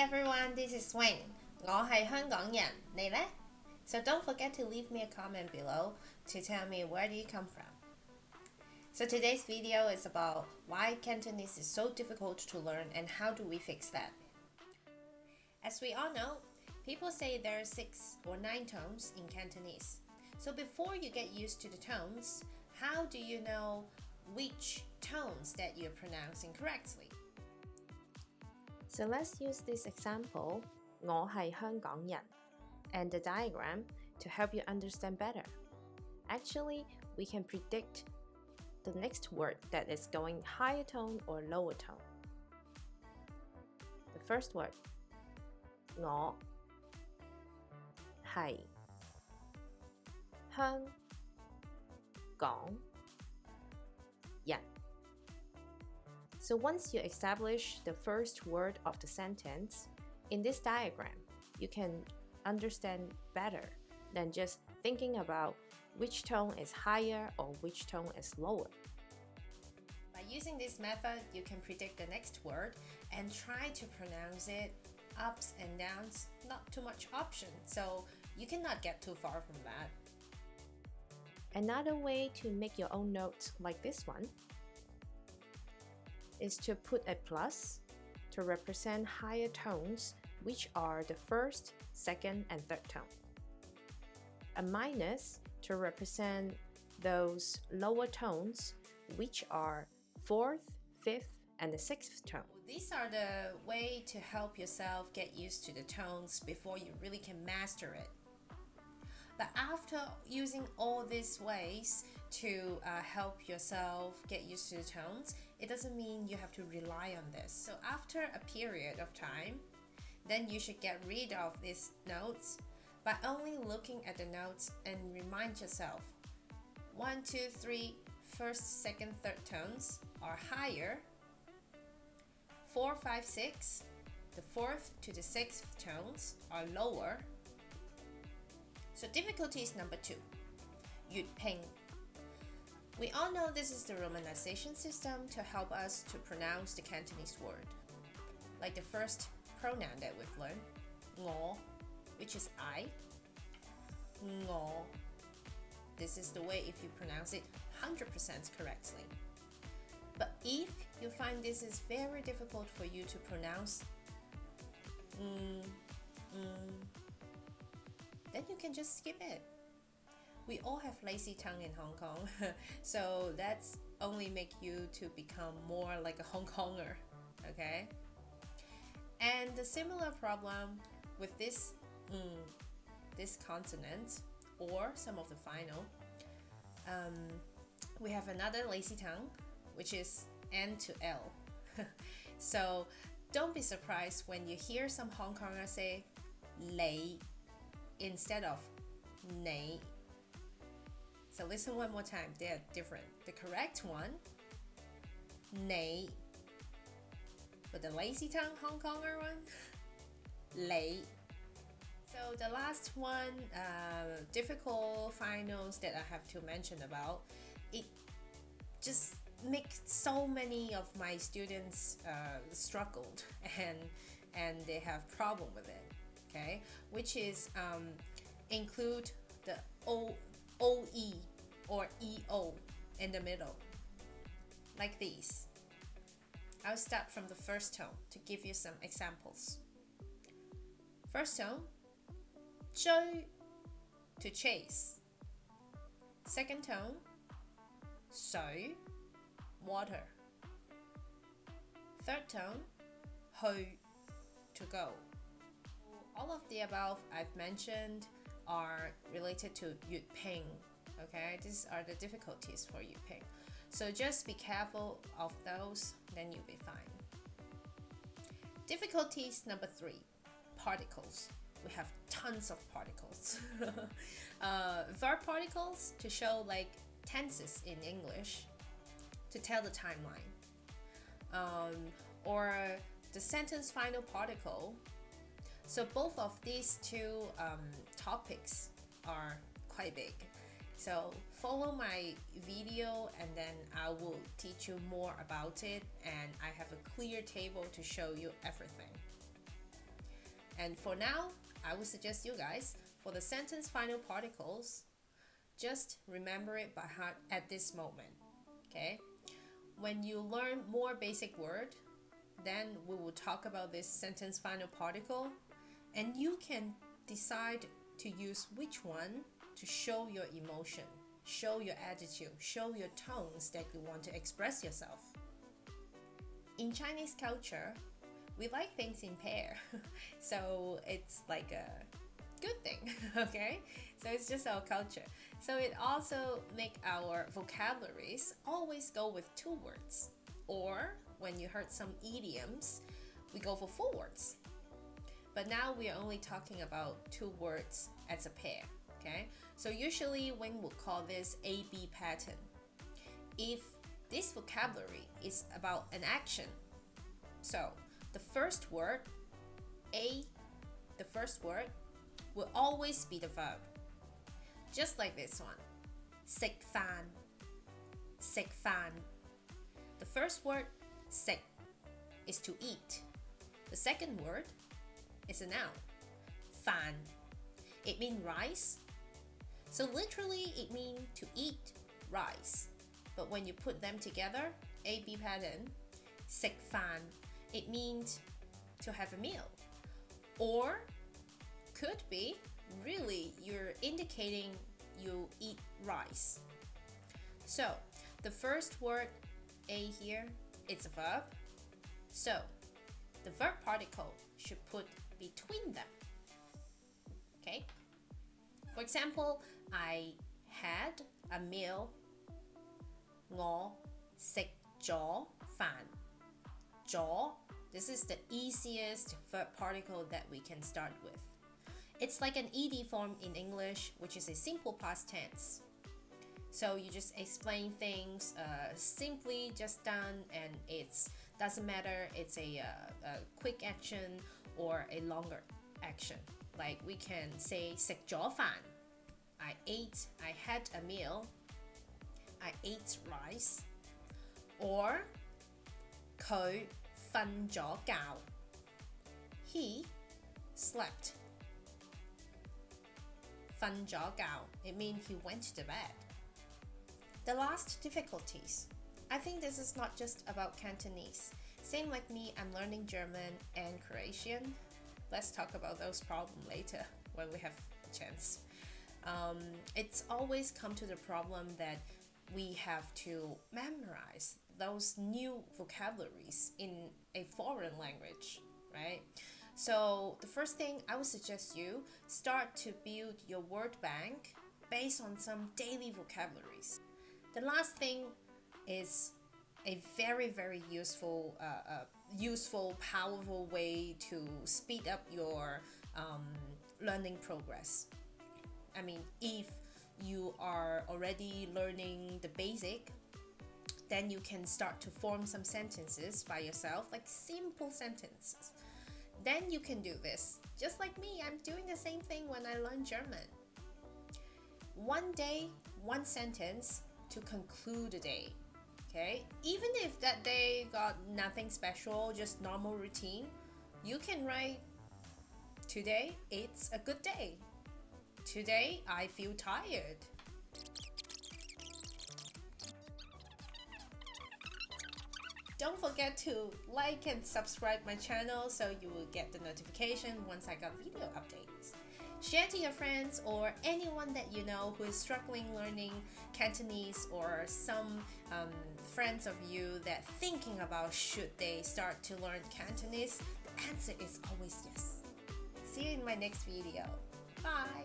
everyone, this is Wayne. 我係香港人，你呢? So don't forget to leave me a comment below to tell me where do you come from. So today's video is about why Cantonese is so difficult to learn and how do we fix that. As we all know, people say there are 6 or 9 tones in Cantonese. So before you get used to the tones, how do you know which tones that you're pronouncing correctly? So let's use this example, 我係香港人, and the diagram to help you understand better. Actually, we can predict the next word that is going higher tone or lower tone. The first word, 我係香港人. So once you establish the first word of the sentence, in this diagram, you can understand better than just thinking about which tone is higher or which tone is lower. By using this method, you can predict the next word and try to pronounce it ups and downs, not too much option, so you cannot get too far from that. Another way to make your own notes like this one is to put a plus to represent higher tones, which are the first, second, and third tone. A minus to represent those lower tones, which are fourth, fifth, and the sixth tone. These are the way to help yourself get used to the tones before you really can master it. But after using all these ways to help yourself get used to the tones, it doesn't mean you have to rely on this. So after a period of time, then you should get rid of these notes by only looking at the notes and remind yourself 1, 2, 3, first, second, third tones are higher. 4, 5, 6, the fourth to the sixth tones are lower. So difficulty is number 2, 粵拼. We all know this is the romanization system to help us to pronounce the Cantonese word. Like the first pronoun that we've learned, 我, which is I. 我. This is the way if you pronounce it 100% correctly. But if you find this is very difficult for you to pronounce, then you can just skip it. We all have lazy tongue in Hong Kong, so that's only make you to become more like a Hong Konger, okay? And the similar problem with this consonant or some of the final, we have another lazy tongue, which is N to L. So don't be surprised when you hear some Hong Kongers say 你 instead of 你. So listen one more time, they are different. The correct one, 你. But the lazy tongue Hong Konger one, 你. So the last one, difficult finals that I have to mention about, it just makes so many of my students struggled and they have problem with it. Okay, which is include the OE or EO in the middle, like these. I'll start from the first tone to give you some examples. First tone, 追, to chase. Second tone, 水, water. Third tone, 去, to go. All of the above I've mentioned are related to 粵拼, okay? These are the difficulties for 粵拼. So just be careful of those, then you'll be fine. Difficulties number 3, particles. We have tons of particles. Verb particles to show like tenses in English, to tell the timeline. Or the sentence final particle. So both of these two topics are quite big. So follow my video and then I will teach you more about it, and I have a clear table to show you everything. And for now, I would suggest you guys, for the sentence final particles, just remember it by heart at this moment, okay? When you learn more basic word, then we will talk about this sentence final particle, and you can decide to use which one to show your emotion, show your attitude, show your tones that you want to express yourself. In Chinese culture, we like things in pair, so it's like a good thing, okay? So it's just our culture. So it also make our vocabularies always go with 2 words, or when you heard some idioms, we go for 4 words. But now we are only talking about 2 words as a pair, okay? So usually Wing would call this A-B pattern. If this vocabulary is about an action, so the first word, A, the first word, will always be the verb. Just like this one, 食飯, 食飯. The first word, 食, is to eat. The second word is a noun, 飯. It means rice. So literally it means to eat rice. But when you put them together, A-B pattern, 食飯, it means to have a meal. Or could be really you're indicating you eat rice. So the first word A here, it's a verb. So the verb particle should put between them. Okay? For example, I had a meal. 我食咗飯. 咗, this is the easiest verb particle that we can start with. It's like an ed form in English, which is a simple past tense. So you just explain things simply, just done, and it's doesn't matter it's a quick action or a longer action. Like we can say 食咗飯. I had a meal. I ate rice. Or 佢瞓咗覺. He slept. 瞓咗覺, it means he went to bed. The last difficulties. I think this is not just about Cantonese. Same like me, I'm learning German and Croatian. Let's talk about those problems later when we have a chance. It's always come to the problem that we have to memorize those new vocabularies in a foreign language, right? So the first thing I would suggest you start to build your word bank based on some daily vocabularies. The last thing is a very, very useful, powerful way to speed up your learning progress. I mean, if you are already learning the basic, then you can start to form some sentences by yourself, like simple sentences. Then you can do this. Just like me, I'm doing the same thing when I learn German. One day, one sentence to conclude the day. Okay? Even if that day got nothing special, just normal routine, you can write, today it's a good day. Today I feel tired. Don't forget to like and subscribe my channel so you will get the notification once I got video updates. Share to your friends or anyone that you know who is struggling learning Cantonese, or some friends of you that thinking about should they start to learn Cantonese. The answer is always yes. See you in my next video. Bye!